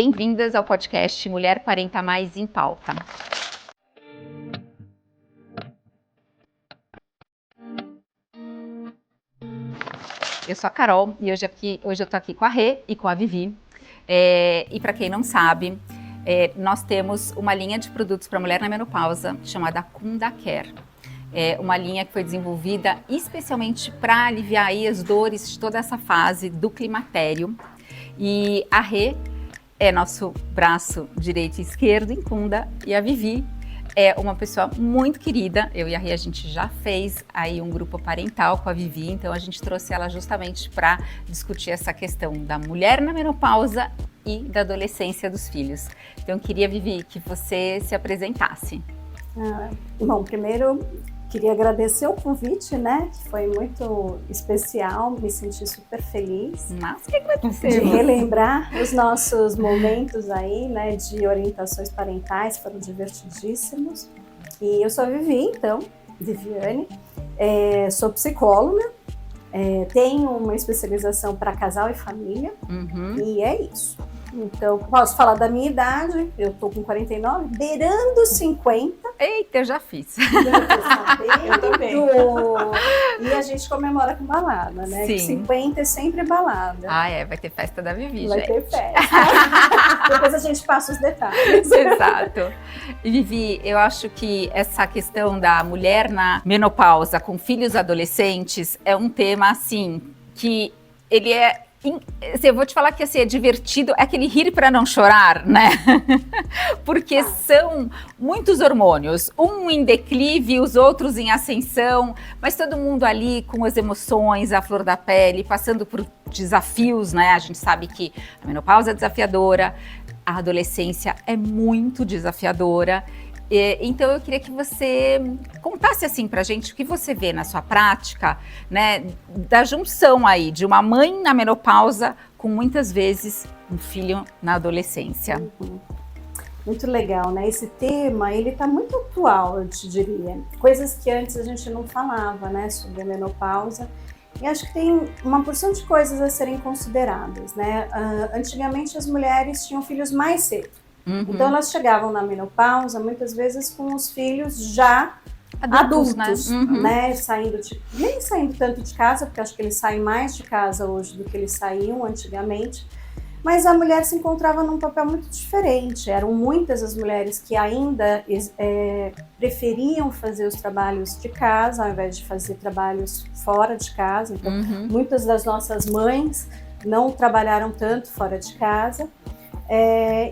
Bem-vindas ao podcast Mulher 40 Mais em Pauta. Eu sou a Carol e hoje eu tô aqui com a Rê e com a Vivi. E para quem não sabe, nós temos uma linha de produtos para mulher na menopausa chamada Kunda Care. É uma linha que foi desenvolvida especialmente para aliviar aí as dores de toda essa fase do climatério. E a Rê é nosso braço direito e esquerdo em Kunda, e a Vivi é uma pessoa muito querida. Eu e a Rê, a gente já fez aí um grupo parental com a Vivi, então a gente trouxe ela justamente para discutir essa questão da mulher na menopausa e da adolescência dos filhos. Então eu queria, Vivi, que você se apresentasse. Bom, primeiro queria agradecer o convite, né? Que foi muito especial, me senti super feliz. Mas o que aconteceu? De relembrar os nossos momentos aí, né? De orientações parentais, foram divertidíssimos. E eu sou a Vivi, então, Viviane, sou psicóloga, tenho uma especialização para casal e família, e é isso. Então, posso falar da minha idade, eu tô com 49, beirando 50. Eita, eu já fiz. Eu também. E a gente comemora com balada, né? Sim. 50 é sempre balada. Vai ter festa da Vivi, Vai gente. ter festa. Depois a gente passa os detalhes. Exato. E Vivi, eu acho que essa questão da mulher na menopausa com filhos adolescentes é um tema, assim, que ele é... Eu vou te falar que assim, é divertido, é aquele rir para não chorar, né? Porque são muitos hormônios, um em declive, os outros em ascensão, mas todo mundo ali com as emoções, a flor da pele, passando por desafios, né? A gente sabe que a menopausa é desafiadora, a adolescência é muito desafiadora. Então eu queria que você contasse assim pra gente o que você vê na sua prática, né, da junção aí de uma mãe na menopausa com muitas vezes um filho na adolescência. Muito legal, né? Esse tema, ele tá muito atual, eu te diria. Coisas que antes a gente não falava, né, sobre a menopausa. E acho que tem uma porção de coisas a serem consideradas, né? Antigamente as mulheres tinham filhos mais cedo. Então elas chegavam na menopausa muitas vezes com os filhos já adultos, né? Nem saindo tanto de casa, porque acho que eles saem mais de casa hoje do que eles saíam antigamente, mas a mulher se encontrava num papel muito diferente. Eram muitas as mulheres que ainda preferiam fazer os trabalhos de casa ao invés de fazer trabalhos fora de casa. Então muitas das nossas mães não trabalharam tanto fora de casa.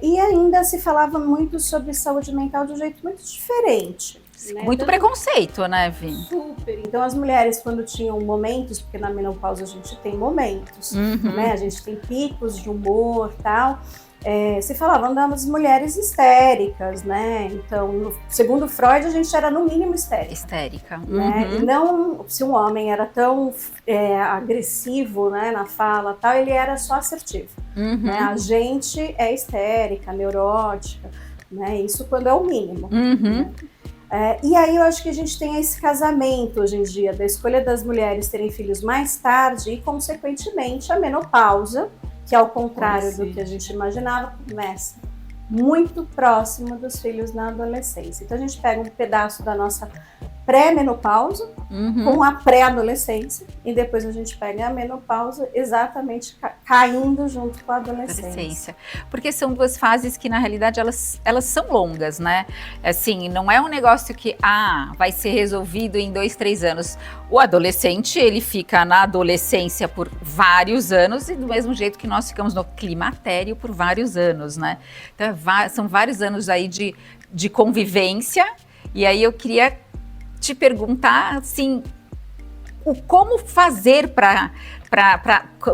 E ainda se falava muito sobre saúde mental de um jeito muito diferente. Né? Muito preconceito, né, Vi? Super. Então as mulheres, quando tinham momentos, porque na menopausa a gente tem momentos, né? A gente tem picos de humor e tal, se falavam das mulheres histéricas, né? Então, segundo Freud, a gente era no mínimo histérica. Histérica. Né? E não, se um homem era tão agressivo, né, na fala tal, ele era só assertivo. Né? A gente é histérica, neurótica, né? Isso quando é o mínimo. Né? E aí eu acho que a gente tem esse casamento hoje em dia, da escolha das mulheres terem filhos mais tarde e, consequentemente, a menopausa, que ao contrário do que a gente imaginava, começa muito próximo dos filhos na adolescência. Então a gente pega um pedaço da nossa pré-menopausa com a pré-adolescência e depois a gente pega a menopausa exatamente caindo junto com a adolescência. Porque são duas fases que na realidade elas são longas, né? Assim, não é um negócio que vai ser resolvido em 2, 3 anos. O adolescente, ele fica na adolescência por vários anos e do mesmo jeito que nós ficamos no climatério por vários anos, né? Então são vários anos aí de convivência. E aí eu queria te perguntar, assim, como fazer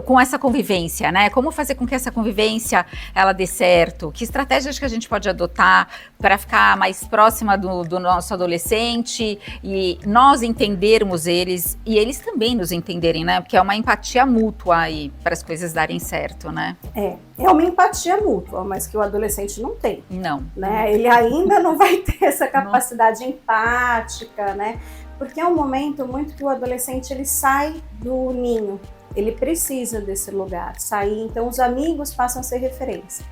com essa convivência, né? Como fazer com que essa convivência ela dê certo? Que estratégias que a gente pode adotar para ficar mais próxima do nosso adolescente e nós entendermos eles e eles também nos entenderem, né? Porque é uma empatia mútua aí para as coisas darem certo, né? É uma empatia mútua, mas que o adolescente não tem. Não. Né? Ele ainda não vai ter essa capacidade empática, né? Porque é um momento muito que o adolescente ele sai do ninho, ele precisa desse lugar, sair, então os amigos passam a ser referência.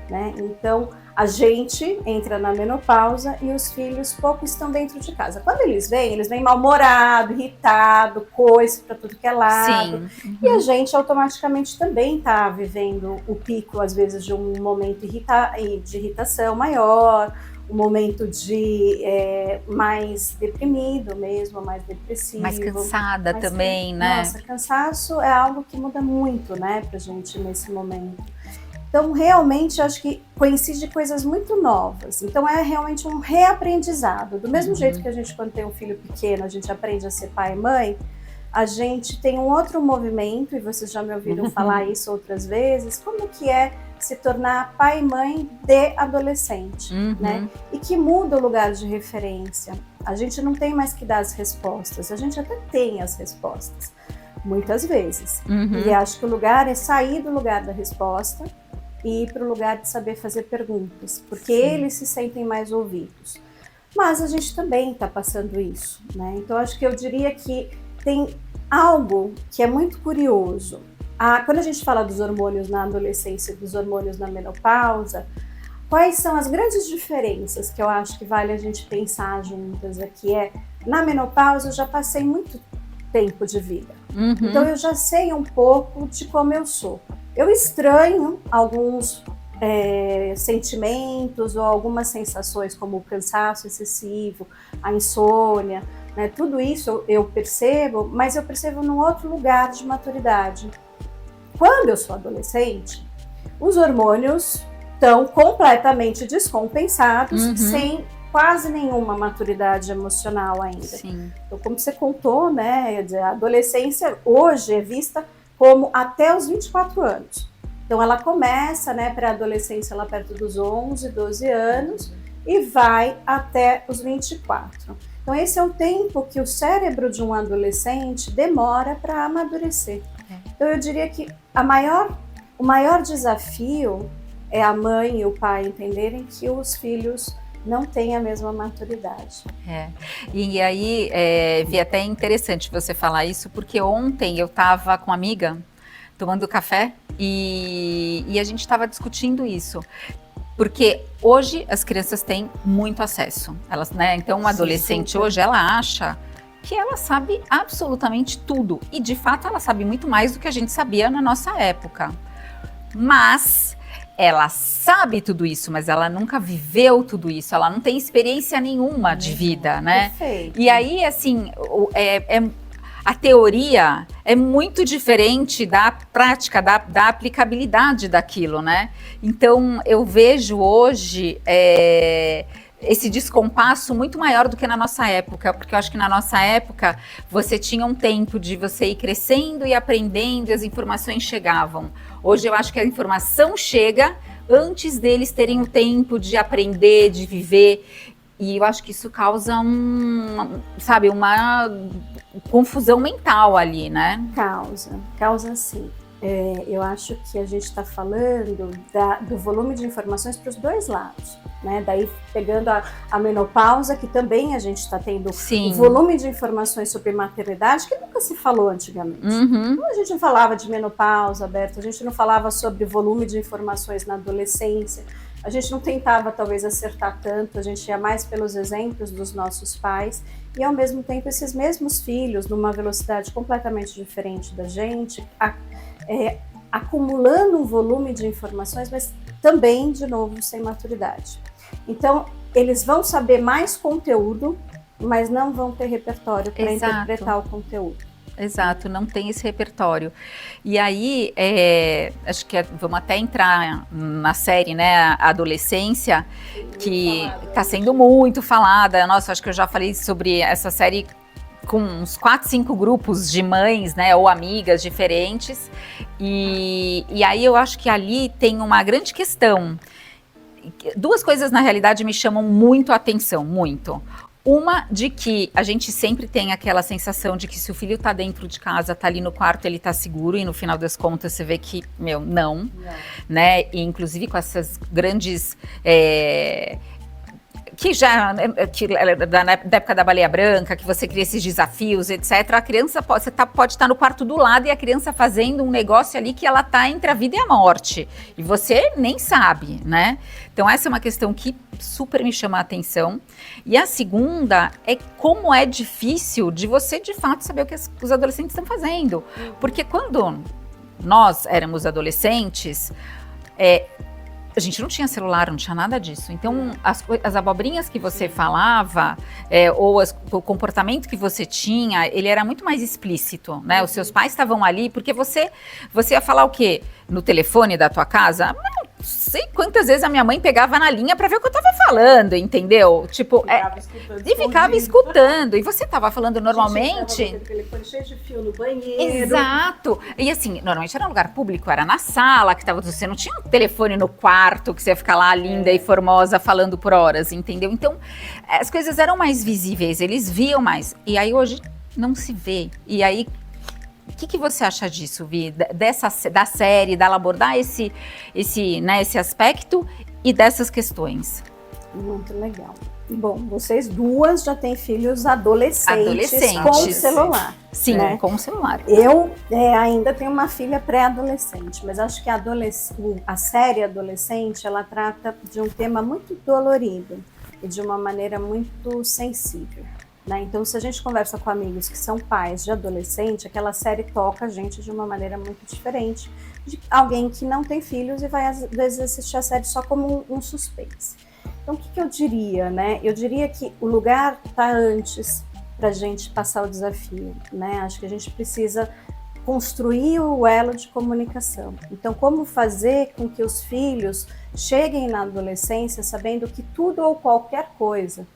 né? Então, a gente entra na menopausa e os filhos pouco estão dentro de casa. Quando eles vêm mal-humorado, irritado, coisa para tudo que é lado. Sim. Uhum. E a gente automaticamente também está vivendo o pico, às vezes, de um momento de irritação maior, um momento de mais deprimido mesmo, mais depressivo. Mais cansada também, né? Nossa, cansaço é algo que muda muito, né, pra gente nesse momento. Então, realmente, acho que coincide coisas muito novas. Então, é realmente um reaprendizado. Do mesmo jeito que a gente, quando tem um filho pequeno, a gente aprende a ser pai e mãe, a gente tem um outro movimento, e vocês já me ouviram falar isso outras vezes, como que é se tornar pai e mãe de adolescente, né? E que muda o lugar de referência. A gente não tem mais que dar as respostas, a gente até tem as respostas, muitas vezes. E acho que o lugar é sair do lugar da resposta e ir para o lugar de saber fazer perguntas, porque eles se sentem mais ouvidos. Mas a gente também está passando isso, né? Então acho que eu diria que tem algo que é muito curioso. Quando a gente fala dos hormônios na adolescência e dos hormônios na menopausa, quais são as grandes diferenças que eu acho que vale a gente pensar juntas aqui? Na menopausa eu já passei muito tempo de vida, então eu já sei um pouco de como eu sou. Eu estranho alguns sentimentos ou algumas sensações como o cansaço excessivo, a insônia, né? Tudo isso eu percebo, mas eu percebo num outro lugar de maturidade. Quando eu sou adolescente, os hormônios estão completamente descompensados, sem quase nenhuma maturidade emocional ainda. Sim. Então, como você contou, né, a adolescência hoje é vista como até os 24 anos. Então, ela começa, né, pré-adolescência lá perto dos 11, 12 anos e vai até os 24. Então, esse é o tempo que o cérebro de um adolescente demora para amadurecer. Então, eu diria que o maior desafio é a mãe e o pai entenderem que os filhos não têm a mesma maturidade. E aí, Vi, até interessante você falar isso, porque ontem eu estava com uma amiga tomando café e a gente estava discutindo isso. Porque hoje as crianças têm muito acesso. Elas, né? Então, uma adolescente hoje, ela acha que ela sabe absolutamente tudo. E, de fato, ela sabe muito mais do que a gente sabia na nossa época. Mas ela sabe tudo isso, mas ela nunca viveu tudo isso. Ela não tem experiência nenhuma de vida, né? Perfeito. E aí, assim, a teoria é muito diferente da prática, da aplicabilidade daquilo, né? Então, eu vejo hoje esse descompasso muito maior do que na nossa época, porque eu acho que na nossa época você tinha um tempo de você ir crescendo e aprendendo e as informações chegavam. Hoje eu acho que a informação chega antes deles terem o tempo de aprender, de viver, e eu acho que isso causa uma confusão mental ali, né? Causa sim. Eu acho que a gente está falando do volume de informações para os dois lados, né? Daí pegando a menopausa, que também a gente está tendo um volume de informações sobre maternidade que nunca se falou antigamente. Então, a gente não falava de menopausa, Berta, a gente não falava sobre volume de informações na adolescência, a gente não tentava talvez acertar tanto, a gente ia mais pelos exemplos dos nossos pais e ao mesmo tempo esses mesmos filhos, numa velocidade completamente diferente da gente, acumulando um volume de informações, mas também, de novo, sem maturidade. Então, eles vão saber mais conteúdo, mas não vão ter repertório para interpretar o conteúdo. Exato, não tem esse repertório. E aí, acho que vamos até entrar na série, né, a adolescência, que está sendo muito falada. Nossa, acho que eu já falei sobre essa série com uns 4, 5 grupos de mães, né, ou amigas diferentes, e aí eu acho que ali tem uma grande questão. Duas coisas, na realidade, me chamam muito a atenção, muito. Uma, de que a gente sempre tem aquela sensação de que se o filho está dentro de casa, está ali no quarto, ele está seguro, e no final das contas você vê que, não. Né, e inclusive com essas grandes que já da época da baleia branca, que você cria esses desafios, etc. A criança pode estar no quarto do lado e a criança fazendo um negócio ali que ela está entre a vida e a morte. E você nem sabe, né? Então essa é uma questão que super me chama a atenção. E a segunda é como é difícil de você, de fato, saber o que os adolescentes estão fazendo. Porque quando nós éramos adolescentes, a gente não tinha celular, não tinha nada disso. Então, as abobrinhas que você falava, ou o comportamento que você tinha, ele era muito mais explícito, né? Os seus pais estavam ali, porque você ia falar o quê? No telefone da tua casa? Não sei quantas vezes a minha mãe pegava na linha para ver o que eu tava falando, entendeu? Tipo, ficava escutando. E você tava falando normalmente... O telefone cheio de fio no banheiro. Exato. E assim, normalmente era um lugar público, era na sala, que você não tinha um telefone no quarto, que você ia ficar lá linda e formosa falando por horas, entendeu? Então, as coisas eram mais visíveis, eles viam mais. E aí hoje não se vê. E aí, o que você acha disso, Vi? Da série, dela abordar esse aspecto e dessas questões? Muito legal. Bom, vocês duas já têm filhos adolescentes com celular. Sim, né? Com celular. Eu ainda tenho uma filha pré-adolescente, mas acho que a série adolescente, ela trata de um tema muito dolorido e de uma maneira muito sensível. Né? Então, se a gente conversa com amigos que são pais de adolescente, aquela série toca a gente de uma maneira muito diferente de alguém que não tem filhos e vai, às vezes, assistir a série só como um suspense. Então, o que eu diria, né? Eu diria que o lugar está antes para a gente passar o desafio, né? Acho que a gente precisa construir o elo de comunicação. Então, como fazer com que os filhos cheguem na adolescência sabendo que tudo ou qualquer coisa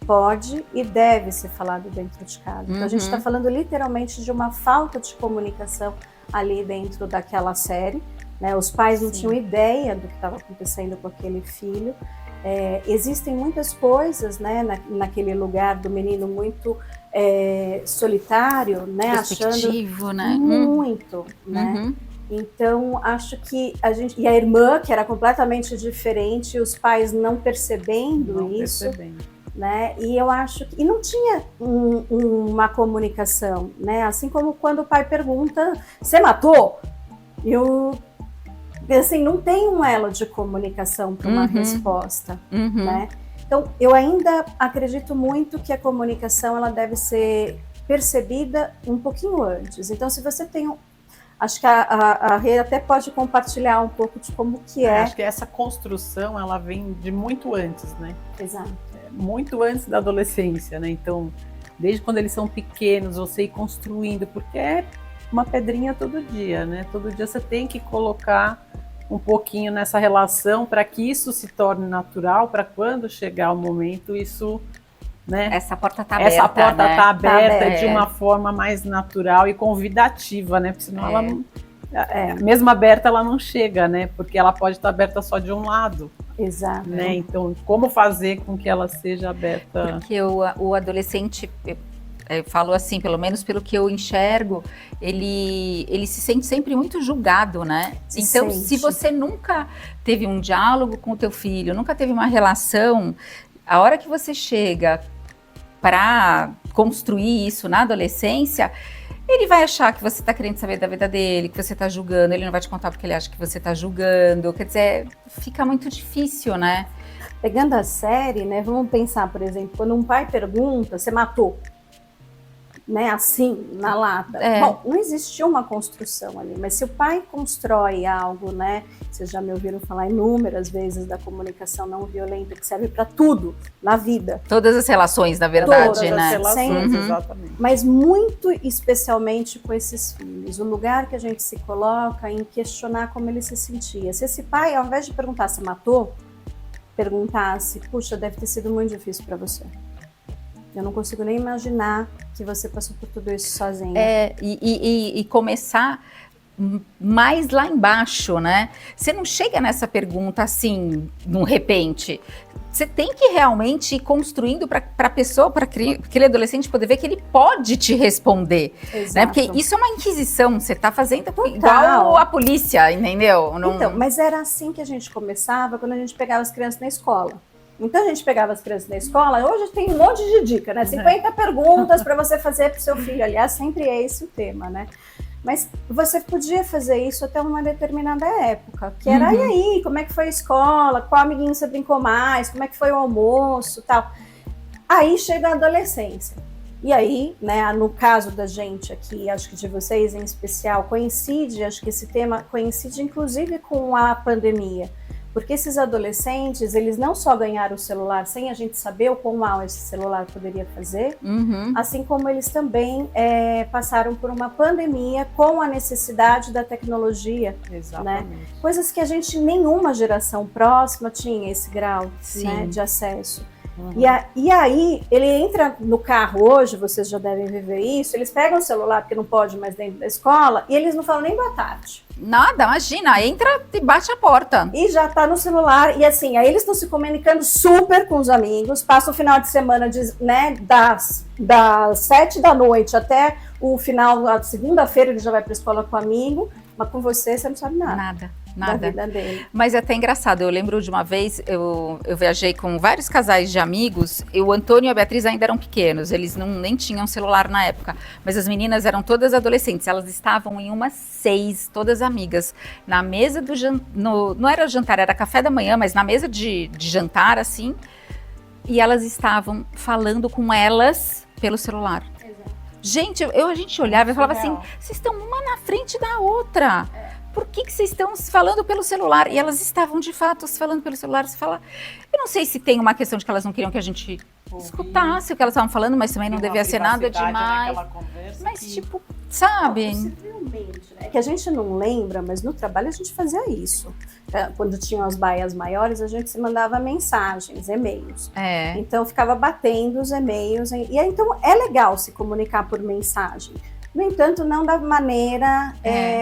pode e deve ser falado dentro de casa. Então, a gente está falando literalmente de uma falta de comunicação ali dentro daquela série, né? Os pais não tinham ideia do que estava acontecendo com aquele filho. Existem muitas coisas, né, naquele lugar do menino muito solitário, né, achando né? Muito, né? Então, acho que e a irmã, que era completamente diferente, e os pais não percebendo isso. Né? E eu acho que não tinha uma comunicação, né? Assim como quando o pai pergunta, você matou? Assim, não tem um elo de comunicação para uma resposta, né? Então, eu ainda acredito muito que a comunicação ela deve ser percebida um pouquinho antes. Então, se você tem acho que a Rê até pode compartilhar um pouco de como que é. Acho que essa construção, ela vem de muito antes, né? Exato. Muito antes da adolescência, né? Então, desde quando eles são pequenos, você ir construindo, porque é uma pedrinha todo dia, né? Todo dia você tem que colocar um pouquinho nessa relação para que isso se torne natural, para quando chegar o momento, isso, né? Essa porta tá aberta, essa porta né? tá aberta de uma forma mais natural e convidativa, né? Porque senão ela não... mesmo aberta, ela não chega, né? Porque ela pode estar aberta só de um lado. Exato. Né? Então, como fazer com que ela seja aberta? Porque o adolescente, eu falo assim, pelo menos pelo que eu enxergo, ele se sente sempre muito julgado, né? Então, se você nunca teve um diálogo com o teu filho, nunca teve uma relação, a hora que você chega para construir isso na adolescência, ele vai achar que você está querendo saber da vida dele, que você está julgando, ele não vai te contar porque ele acha que você está julgando, quer dizer, fica muito difícil, né? Pegando a série, né, vamos pensar, por exemplo, quando um pai pergunta, você matou? Né, assim, na lata. Bom, não existiu uma construção ali, mas se o pai constrói algo, né, vocês já me ouviram falar inúmeras vezes da comunicação não violenta, que serve para tudo na vida. Todas as relações, na verdade, todas né? As relações, exatamente. Mas muito especialmente com esses filhos, o lugar que a gente se coloca em questionar como ele se sentia. Se esse pai, ao invés de perguntar se matou, perguntasse, puxa, deve ter sido muito difícil para você. Eu não consigo nem imaginar que você passou por tudo isso sozinha. E começar mais lá embaixo, né? Você não chega nessa pergunta assim, de repente. Você tem que realmente ir construindo para a pessoa, para aquele adolescente poder ver que ele pode te responder. Né? Porque isso é uma inquisição, você está fazendo igual a polícia, entendeu? Então, mas era assim que a gente começava quando a gente pegava as crianças na escola. Então a gente pegava as crianças na escola, hoje tem um monte de dica, né? 50 perguntas para você fazer para o seu filho. Aliás, sempre é esse o tema, né? Mas você podia fazer isso até uma determinada época, que era, e aí, como é que foi a escola? Qual amiguinho você brincou mais? Como é que foi o almoço? Tal. Aí chega a adolescência. E aí, né, no caso da gente aqui, acho que de vocês em especial, coincide, acho que esse tema coincide inclusive com a pandemia. Porque esses adolescentes, eles não só ganharam o celular sem a gente saber o quão mal esse celular poderia fazer, assim como eles também passaram por uma pandemia com a necessidade da tecnologia. Exatamente. Né? Coisas que a gente, nenhuma geração próxima tinha esse grau, né, de acesso. E aí, ele entra no carro hoje, vocês já devem viver isso, eles pegam o celular, porque não pode mais dentro da escola, e eles não falam nem boa tarde. Nada, imagina, entra e bate a porta. E já tá no celular, e assim, aí eles estão se comunicando super com os amigos, passa o final de semana, né, das 7 da noite até o final, a segunda-feira ele já vai pra escola com o amigo, mas com você não sabe nada. Nada. Da vida dele. Mas é até engraçado, eu lembro de uma vez, eu viajei com vários casais de amigos, e o Antônio e a Beatriz ainda eram pequenos, eles nem tinham celular na época, mas as meninas eram todas adolescentes, elas estavam em umas 6, todas amigas, na mesa do jantar, não era jantar, era café da manhã, mas na mesa de jantar, assim, e elas estavam falando com elas pelo celular. Exato. Gente, a gente olhava e falava assim, vocês estão uma na frente da outra. Por que vocês estão se falando pelo celular? E elas estavam, de fato, se falando pelo celular. Eu não sei se tem uma questão de que elas não queriam que a gente escutasse o que elas estavam falando, mas também não devia ser nada demais. Mas, tipo, sabe? Possivelmente, né? Que a gente não lembra, mas no trabalho a gente fazia isso. Quando tinham as baias maiores, a gente se mandava mensagens, e-mails. Então, ficava batendo os e-mails. E aí, então, é legal se comunicar por mensagem. No entanto, não da maneira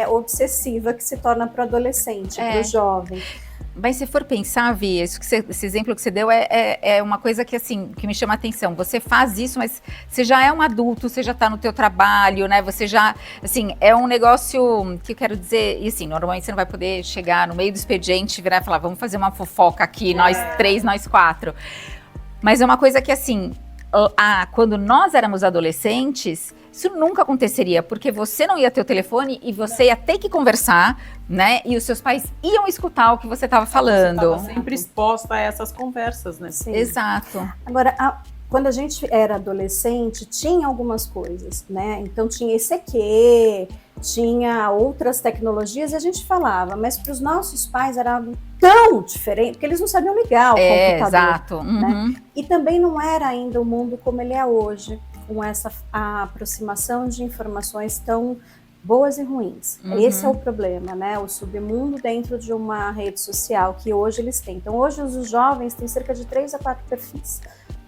obsessiva que se torna para o adolescente, para o jovem. Mas se for pensar, Vi, esse exemplo que você deu é uma coisa que, assim, que me chama a atenção. Você faz isso, mas você já é um adulto, você já está no teu trabalho, né? Você já, assim, é um negócio que eu quero dizer, e assim, normalmente você não vai poder chegar no meio do expediente e virar e falar, vamos fazer uma fofoca aqui, nós 3, nós 4. Mas é uma coisa que, assim, quando nós éramos adolescentes, isso nunca aconteceria, porque você não ia ter o telefone e você ia ter que conversar, né? E os seus pais iam escutar o que você estava falando. Você estava sempre exposta a essas conversas, né? Sim. Exato. Agora, quando a gente era adolescente, tinha algumas coisas, né? Então tinha ICQ, tinha outras tecnologias e a gente falava, mas para os nossos pais era algo tão diferente, porque eles não sabiam ligar o computador. Exato. Né? E também não era ainda o mundo como ele é hoje, com a aproximação de informações tão boas e ruins. Esse é o problema, né? O submundo dentro de uma rede social que hoje eles têm. Então, hoje os jovens têm cerca de 3 a 4 perfis,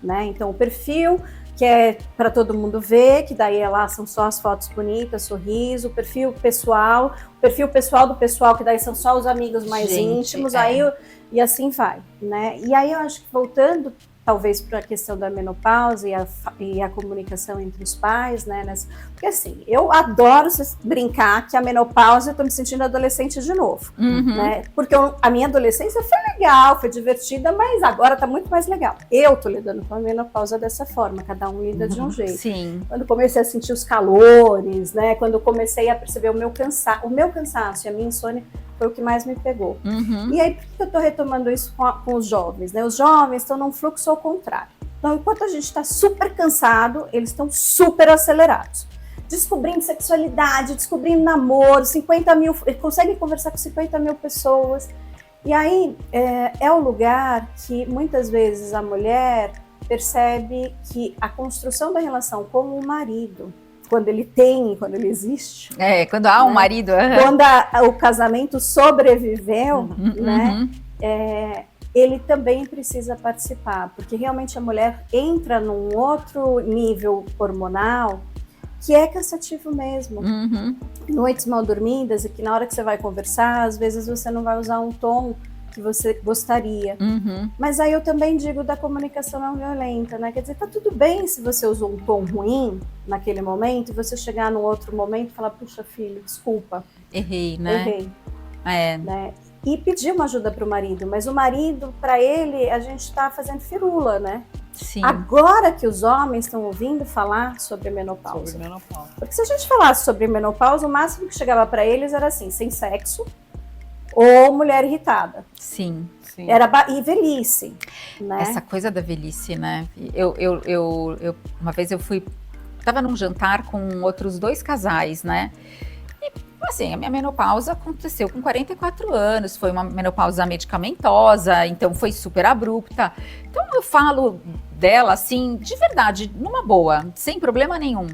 né? Então, o perfil que é para todo mundo ver, que daí lá são só as fotos bonitas, sorriso, o perfil pessoal do pessoal, que daí são só os amigos mais íntimos, aí e assim vai, né? E aí eu acho que voltando talvez para a questão da menopausa e a comunicação entre os pais, né? Porque assim, eu adoro brincar que a menopausa eu tô me sentindo adolescente de novo, né? Porque a minha adolescência foi legal, foi divertida, mas agora tá muito mais legal. Eu tô lidando com a menopausa dessa forma, cada um lida de um jeito. Sim. Quando comecei a sentir os calores, né? Quando comecei a perceber o meu cansaço e a minha insônia, foi o que mais me pegou. E aí, por que eu tô retomando isso com os jovens, né? Os jovens estão num fluxo ao contrário. Então, enquanto a gente está super cansado, eles estão super acelerados. Descobrindo sexualidade, descobrindo namoro, 50 mil... Eles conseguem conversar com 50 mil pessoas. E aí, é o lugar que, muitas vezes, a mulher percebe que a construção da relação com o marido, quando ele existe. Quando há um marido. Quando o casamento sobreviveu, né? Ele também precisa participar, porque realmente a mulher entra num outro nível hormonal que é cansativo mesmo. Noites mal dormidas e que na hora que você vai conversar, às vezes você não vai usar um tom que você gostaria. Mas aí eu também digo da comunicação não violenta, né? Quer dizer, tá tudo bem se você usou um tom ruim naquele momento e você chegar num outro momento e falar, puxa filho, desculpa. Errei, né? Errei. Né? e pedir uma ajuda para o marido, mas o marido, para ele, a gente está fazendo firula, né? Sim. Agora que os homens estão ouvindo falar sobre menopausa. Sobre menopausa. Porque se a gente falasse sobre menopausa, o máximo que chegava para eles era assim, sem sexo ou mulher irritada. Sim. Sim. E velhice, né? Essa coisa da velhice, né? Uma vez eu tava num jantar com outros 2 casais, né? E, assim, a minha menopausa aconteceu com 44 anos, foi uma menopausa medicamentosa, então foi super abrupta. Então eu falo dela, assim, de verdade, numa boa, sem problema nenhum.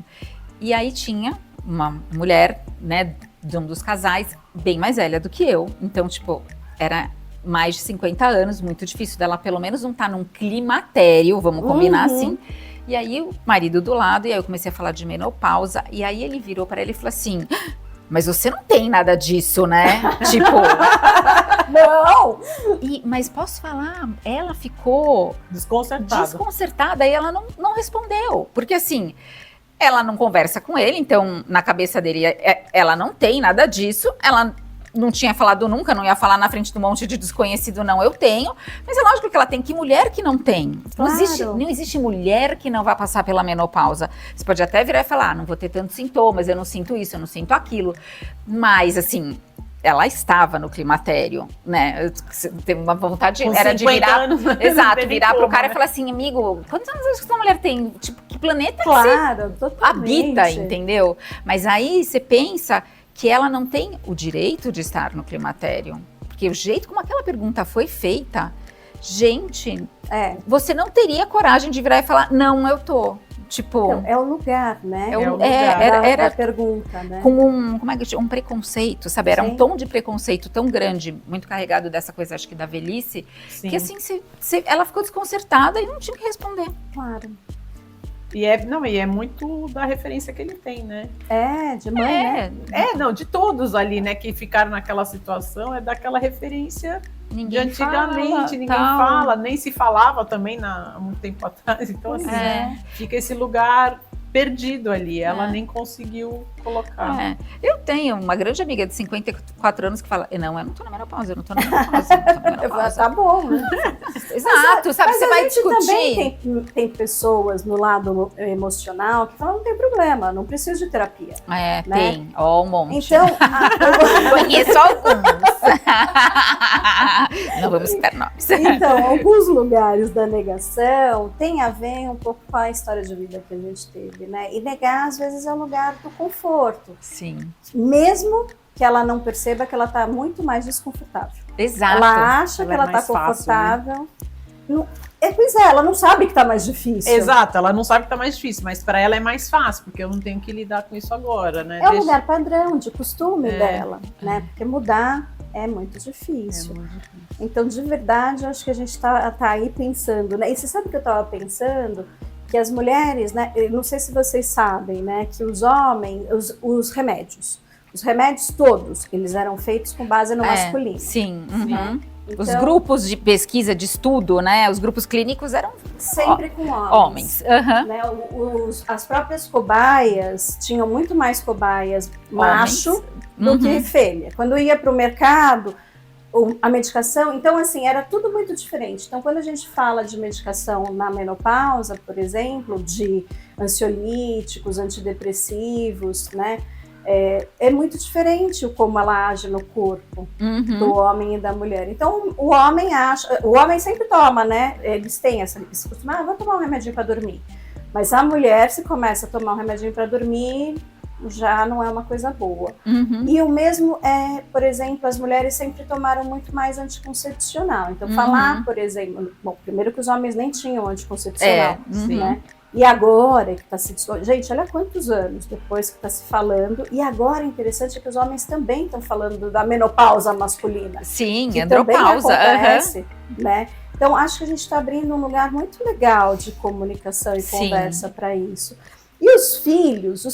E aí tinha uma mulher, né, de um dos casais, bem mais velha do que eu. Então, tipo, era mais de 50 anos, muito difícil dela pelo menos não estar num climatério, vamos combinar assim. E aí o marido do lado, e aí eu comecei a falar de menopausa, e aí ele virou para ele e falou assim: mas você não tem nada disso, né? Tipo, não! Mas posso falar, ela ficou desconcertada e ela não respondeu, porque assim, ela não conversa com ele, então na cabeça dele ela não tem nada disso, ela não tinha falado nunca, não ia falar na frente de um monte de desconhecido, não, eu tenho. Mas é lógico que ela tem. Que mulher que não tem? Claro. Não existe mulher que não vai passar pela menopausa. Você pode até virar e falar, não vou ter tantos sintomas, eu não sinto isso, eu não sinto aquilo. Mas, assim, ela estava no climatério, né? Tem uma vontade, era de virar... Anos, exato, virar pro cara e falar assim, amigo, quantos anos que essa mulher tem? Tipo, que planeta que você habita, entendeu? Mas aí você pensa que ela não tem o direito de estar no climatério. Porque o jeito como aquela pergunta foi feita, gente, você não teria coragem de virar e falar, não, eu tô. Tipo... Então, é o lugar, né? Era a pergunta, né? Com um preconceito, sabe? Era um tom de preconceito tão grande, muito carregado dessa coisa, acho que da velhice, que assim, ela ficou desconcertada e não tinha que responder. Claro. E é muito da referência que ele tem, né? De mãe, né? De todos ali, né, que ficaram naquela situação, é daquela referência de antigamente, ninguém fala, nem se falava também há muito tempo atrás, então assim, fica esse lugar perdido ali, ela nem conseguiu colocar. Eu tenho uma grande amiga de 54 anos que fala, não, eu não tô na menopausa, eu não tô na menopausa. Tá bom, né? Exato, sabe, mas você vai discutir. Também tem pessoas no lado emocional que falam, não tem problema, não preciso de terapia. Né? Tem, um monte. Então, conheço alguns. Não vamos citar nomes. Então, alguns lugares da negação tem a ver um pouco com a história de vida que a gente teve, né? E negar, às vezes, é o lugar do conforto. Sim. Mesmo que ela não perceba que ela está muito mais desconfortável. Exato. Ela acha que ela está confortável. Fácil, né? Pois é, ela não sabe que está mais difícil. Exato, ela não sabe que está mais difícil, mas para ela é mais fácil, porque eu não tenho que lidar com isso agora, né? É o lugar padrão de costume dela, né? Porque mudar é muito difícil. Então, de verdade, eu acho que a gente tá aí pensando, né? E você sabe o que eu estava pensando? Que as mulheres, né? Eu não sei se vocês sabem, né? Que os homens, os remédios todos, eles eram feitos com base no masculino. Sim. Né? Então, os grupos de pesquisa, de estudo, né? Os grupos clínicos eram sempre com homens. Né? As próprias cobaias tinham muito mais cobaias macho do que fêmea. Quando ia para o mercado, a medicação, então assim, era tudo muito diferente. Então, quando a gente fala de medicação na menopausa, por exemplo, de ansiolíticos, antidepressivos, né? É muito diferente como ela age no corpo do homem e da mulher. Então, o homem sempre toma, né? Eles têm esse costume, vou tomar um remedinho para dormir. Mas a mulher, se começa a tomar um remedinho para dormir, já não é uma coisa boa. E o mesmo por exemplo, as mulheres sempre tomaram muito mais anticoncepcional. Então, falar, por exemplo, bom, primeiro que os homens nem tinham anticoncepcional, né? E agora que está se... Gente, olha quantos anos depois que está se falando. E agora, interessante é que os homens também estão falando da menopausa masculina. Sim, que andropausa. Também acontece, né? Então, acho que a gente está abrindo um lugar muito legal de comunicação e conversa para isso. E os filhos,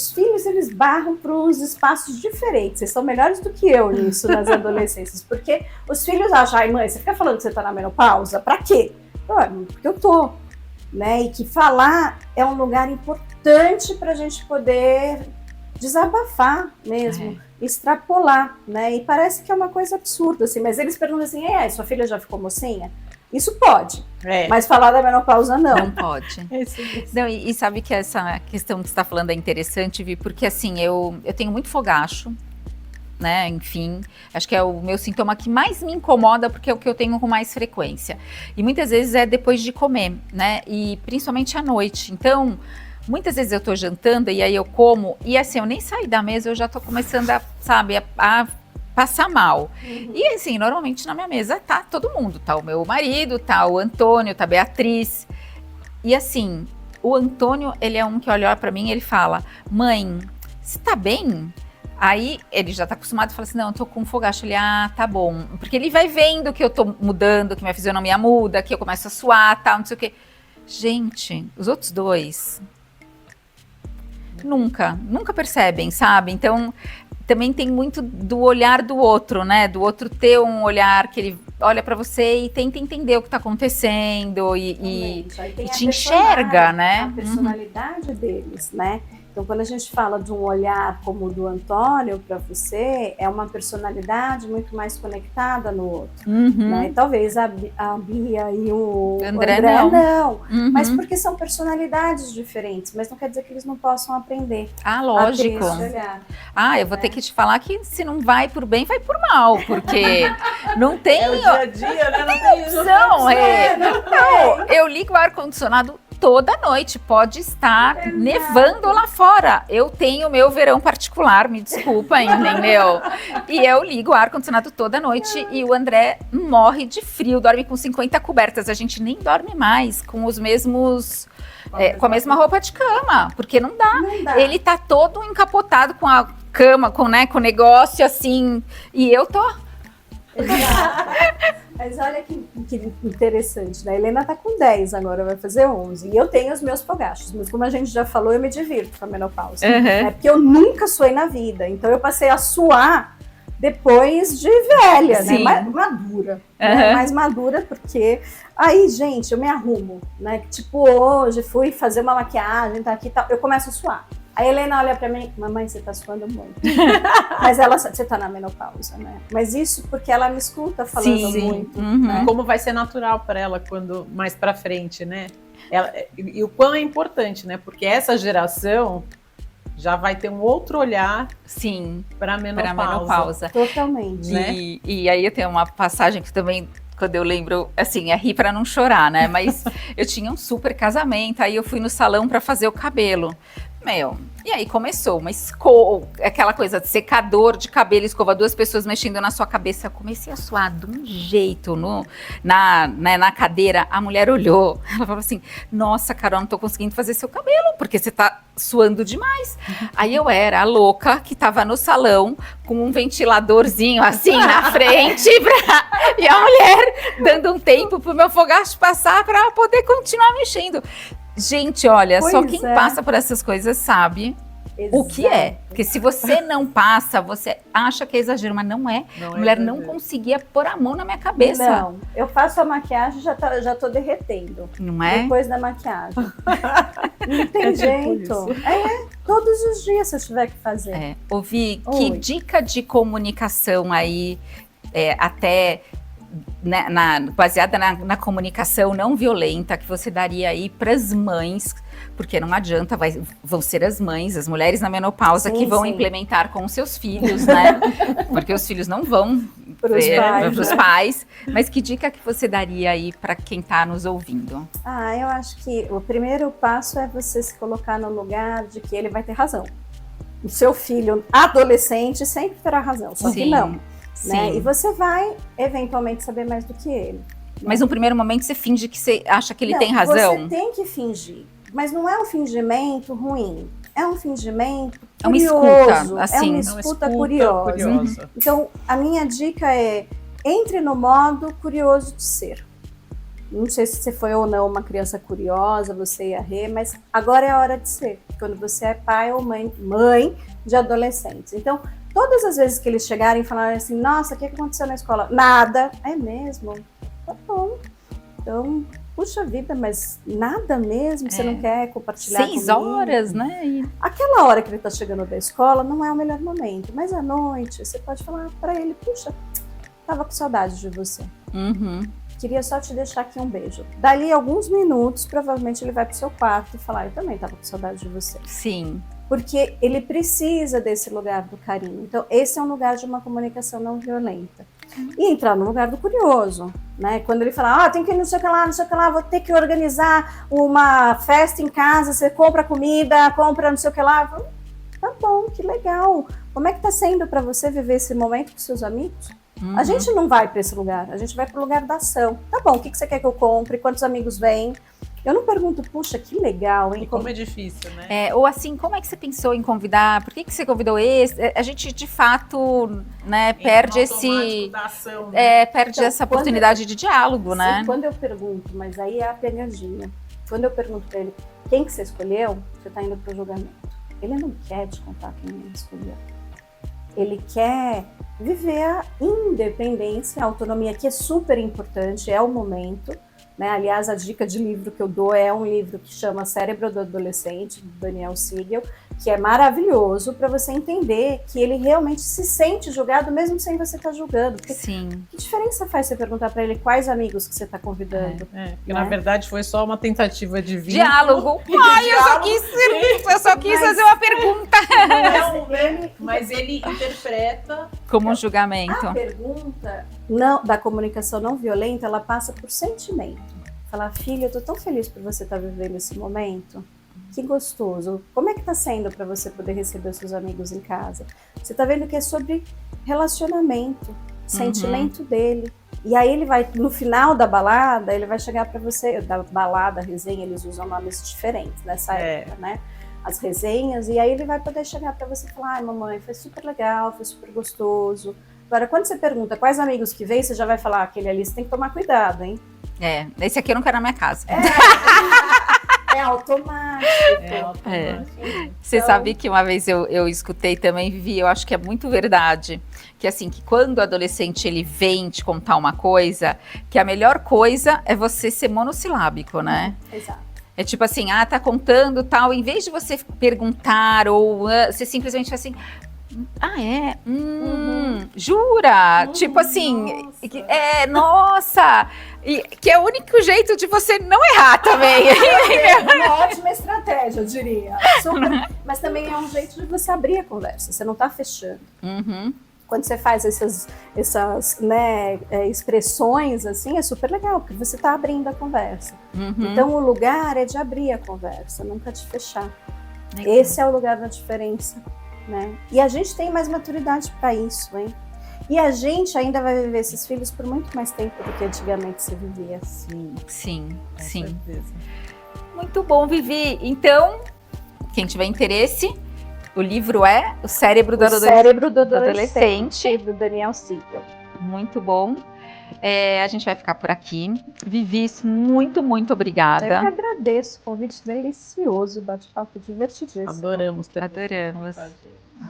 eles barram para uns espaços diferentes. Eles são melhores do que eu nisso nas adolescências. Porque os filhos acham, ai mãe, você fica falando que você está na menopausa? Para quê? Porque eu tô. Né? E que falar é um lugar importante para a gente poder desabafar mesmo, extrapolar, né? E parece que é uma coisa absurda, assim, mas eles perguntam assim, sua filha já ficou mocinha? Isso pode, mas falar da menopausa não. Não pode. Não, e sabe que essa questão que você está falando é interessante, Vi, porque assim, eu tenho muito fogacho, né, enfim, acho que é o meu sintoma que mais me incomoda, porque é o que eu tenho com mais frequência. E muitas vezes é depois de comer, né, e principalmente à noite. Então, muitas vezes eu tô jantando e aí eu como, e assim, eu nem saí da mesa, eu já tô começando a, sabe, a passar mal. E assim, normalmente na minha mesa tá todo mundo, tá o meu marido, tá o Antônio, tá a Beatriz. E assim, o Antônio, ele é um que olha pra mim e ele fala, mãe, você tá bem? Aí ele já tá acostumado e fala assim, não, eu tô com fogacho. Ele, tá bom. Porque ele vai vendo que eu tô mudando, que minha fisionomia muda, que eu começo a suar, tal, não sei o quê. Gente, os outros dois nunca percebem, sabe? Então, também tem muito do olhar do outro, né? Do outro ter um olhar que ele olha pra você e tenta entender o que tá acontecendo e te enxerga, né? A personalidade deles, né? Então, quando a gente fala de um olhar como o do Antônio para você, é uma personalidade muito mais conectada no outro. Né? E talvez a Bia e o André não. Mas porque são personalidades diferentes, mas não quer dizer que eles não possam aprender. Lógico. Eu vou ter que te falar que se não vai por bem, vai por mal, porque não tem... É o dia a dia, né? Não tem opção. Não, eu ligo o ar-condicionado toda noite, pode estar nevando lá fora. Eu tenho meu verão particular, me desculpa, entendeu? E eu ligo o ar-condicionado toda noite e o André morre de frio, dorme com 50 cobertas. A gente nem dorme mais com os mesmos... com a mesma roupa de cama, porque não dá. Ele tá todo encapotado com a cama, com o negócio assim, e eu tô... Mas olha que interessante, né? A Helena tá com 10 agora, vai fazer 11. E eu tenho os meus fogachos, mas como a gente já falou, eu me divirto com a menopausa. Né? Porque eu nunca suei na vida, então eu passei a suar depois de velha, né? Mais madura. Né? Mais madura, porque aí, gente, eu me arrumo, né? Tipo, hoje fui fazer uma maquiagem, tá aqui e tal, eu começo a suar. A Helena olha pra mim, mamãe, você tá suando muito. Mas você tá na menopausa, né? Mas isso porque ela me escuta falando muito. Né? Como vai ser natural para ela quando mais pra frente, né? E o quão é importante, né? Porque essa geração já vai ter um outro olhar para a menopausa. Totalmente. Né? E aí eu tenho uma passagem que também... Quando eu lembro, assim, é rir pra não chorar, né? Mas eu tinha um super casamento, aí eu fui no salão pra fazer o cabelo. E aí começou uma aquela coisa de secador de cabelo, escova, 2 pessoas mexendo na sua cabeça. Eu comecei a suar de um jeito na cadeira. A mulher olhou, ela falou assim, nossa, Carol, não tô conseguindo fazer seu cabelo, porque você tá suando demais. Aí eu era a louca que tava no salão com um ventiladorzinho assim na frente e a mulher dando um tempo pro meu fogacho passar pra poder continuar mexendo. Gente, olha, só quem passa por essas coisas sabe o que é. Porque se você não passa, você acha que é exagero, mas não é. A mulher não conseguia pôr a mão na minha cabeça. Não, eu faço a maquiagem e já tô derretendo. Não é? Depois da maquiagem. Não tem jeito. Todos os dias se eu tiver que fazer. Ouvi, que dica de comunicação aí, até... baseada na comunicação não violenta que você daria aí para as mães, porque não adianta, vão ser as mães, as mulheres na menopausa que vão implementar com os seus filhos, né? Porque os filhos não vão para os pais. Mas que dica que você daria aí para quem está nos ouvindo? Eu acho que o primeiro passo é você se colocar no lugar de que ele vai ter razão. O seu filho adolescente sempre terá razão, só que não. Né? E você vai, eventualmente, saber mais do que ele. Né? Mas no primeiro momento você finge que você acha que ele tem razão? Você tem que fingir, mas não é um fingimento ruim. É um fingimento curioso. É uma escuta, assim. É uma escuta curiosa. Então, a minha dica é, entre no modo curioso de ser. Não sei se você foi ou não uma criança curiosa, você e a Rê, mas agora é a hora de ser. Quando você é pai ou mãe de adolescentes. Então, todas as vezes que eles chegarem e falarem assim, nossa, o que aconteceu na escola? Nada. É mesmo? Tá bom. Então, puxa vida, mas nada mesmo, você não quer compartilhar 6 comigo? horas, né? Aquela hora que ele está chegando da escola não é o melhor momento, mas à noite você pode falar para ele, puxa, tava com saudade de você. Uhum. Queria só te deixar aqui um beijo. Dali alguns minutos, provavelmente ele vai pro seu quarto e falar, eu também tava com saudade de você. Sim. Porque ele precisa desse lugar do carinho. Então, esse é um lugar de uma comunicação não violenta. E entrar no lugar do curioso, né? Quando ele fala, tem que ir não sei o que lá, não sei o que lá, vou ter que organizar uma festa em casa, você compra comida, compra não sei o que lá. Tá bom, que legal. Como é que tá sendo para você viver esse momento com seus amigos? Uhum. A gente não vai para esse lugar, a gente vai para o lugar da ação. Tá bom, o que você quer que eu compre? Quantos amigos vêm? Eu não pergunto, puxa, que legal, hein? E como é difícil, né? Ou assim, como é que você pensou em convidar? Por que você convidou esse? A gente, de fato, né, perde ação, né? perde Então, essa oportunidade de diálogo, né? Quando eu pergunto, mas aí é a pegadinha. Quando eu pergunto para ele, quem que você escolheu? Você tá indo pro julgamento. Ele não quer te contar quem ele escolheu. Ele quer viver a independência, a autonomia, que é super importante, é o momento. Né? Aliás, a dica de livro que eu dou é um livro que chama Cérebro do Adolescente, do Daniel Siegel, que é maravilhoso para você entender que ele realmente se sente julgado mesmo sem você estar julgando. Porque Sim. que diferença faz você perguntar para ele quais amigos que você está convidando? Porque na verdade foi só uma tentativa de vínculo. Diálogo. Ai, eu só quis fazer uma pergunta. Mas ele interpreta Como um julgamento. A pergunta não, da comunicação não violenta, ela passa por sentimento. Falar, filha, eu tô tão feliz por você estar vivendo esse momento. Que gostoso. Como é que tá sendo para você poder receber os seus amigos em casa? Você tá vendo que é sobre relacionamento, sentimento dele. E aí ele vai, no final da balada, ele vai chegar para você, da balada, resenha, eles usam nomes diferentes nessa época, né? As resenhas, e aí ele vai poder chegar para você e falar, ai mamãe, foi super legal, foi super gostoso. Agora, quando você pergunta quais amigos que vem, você já vai falar, aquele ali você tem que tomar cuidado, hein? Esse aqui eu não quero na minha casa. É automático. Você sabe que uma vez eu escutei também, Vivi, eu acho que é muito verdade, que assim, que quando o adolescente ele vem te contar uma coisa, que a melhor coisa é você ser monossilábico, né? Exato. É tipo assim, tá contando tal, em vez de você perguntar ou você simplesmente faz assim, jura? Tipo assim, nossa! E, que é o único jeito de você não errar também. É uma ótima estratégia, eu diria. Super, mas também é um jeito de você abrir a conversa, você não tá fechando. Quando você faz essas né, expressões assim, é super legal, porque você tá abrindo a conversa. Então o lugar é de abrir a conversa, nunca de fechar. Esse é o lugar da diferença. Né? E a gente tem mais maturidade para isso, hein? E a gente ainda vai viver esses filhos por muito mais tempo do que antigamente se vivia. Sim. Certeza. Muito bom, Vivi. Então, quem tiver interesse, o livro é O Cérebro do Adolescente, do Daniel Siegel. Muito bom. A gente vai ficar por aqui. Vivi, muito, muito obrigada. Eu que agradeço, convite delicioso, bate-papo divertidíssimo. Adoramos.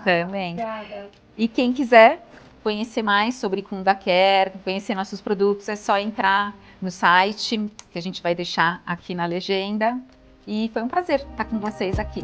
Também. Obrigada. E quem quiser conhecer mais sobre KundaCare, conhecer nossos produtos, é só entrar no site, que a gente vai deixar aqui na legenda. E foi um prazer estar com vocês aqui.